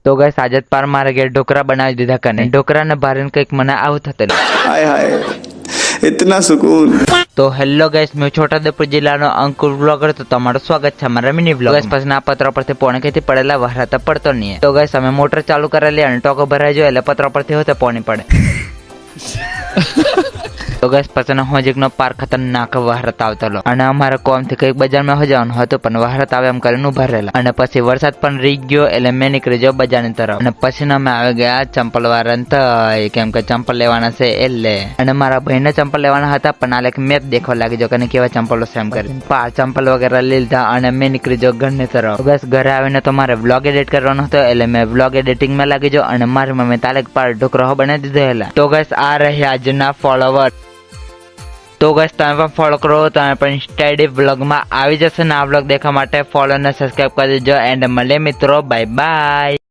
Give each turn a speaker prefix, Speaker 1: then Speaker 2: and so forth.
Speaker 1: तो गाइस आज पार मारे गए ढोकरा बनावी दीधा कने ढोकरा ने भारे कईक मना आव थतेलु
Speaker 2: हाय हाय इतना सुकून।
Speaker 1: तो हेलो गाइस मैं छोटाउदेपुर जिल्लानो अंकुर ब्लॉगर तो તમારું સ્વાગત છે મારા મિની બ્લોગ ગાइस પછી આ પત્ર પરથી પોણે કેથી પડેલા વહરાતા પડતો નહીં તો ગાइस અમે મોટર ચાલુ કરેલી અને ટોકો ભરાઈ જો એટલે પત્ર પરથી હોતે પોણી પડે तो गाइस પછી હોજકનો પાર ખતરનાક વહરાત આવતલો અને અમારે કોમથી કઈક બજારમાં હો જવાનું હતું પણ વહરાત આવે એમ કરીને ઉભા રહેલા અને પછી વરસાદ પણ રહી ગયો એટલે મેં નીકળી ગયો બજારની તરફ અને પછી અમે આવી ગયા ચંપલ વાળાને તો કેમ કે ચંપલ લેવાના છે એટલે અને મારા ભાઈને ચંપલ લેવાના હતા પણ આ લેખ મેપ દેખવા લાગી જો કે કેવા ચંપલો સેમ કરી પા ચંપલ વગેરે લીધા અને મેં નીકળી ગયો ઘરની તરફ બસ ઘરે આવીને તો મારે વ્લોગ એડિટ કરવાનો હતો એટલે મેં વ્લોગ એડિટિંગ માં લાગી જો અને મારી મમ્મી તાલેક પાર ઢોકરો બનાવી દીધો હેલા તો ગાઈસ આ રહ્યા આજના ફોલોવર तो गाइस તમે પણ ફોલો કરો તમે પણ સ્ટડી વ્લોગ માં આવી જશે ને આ વ્લોગ દેખવા માટે ફોલો અને સબસ્ક્રાઇબ કરી દેજો એન્ડ મળીએ મિત્રો બાય બાય।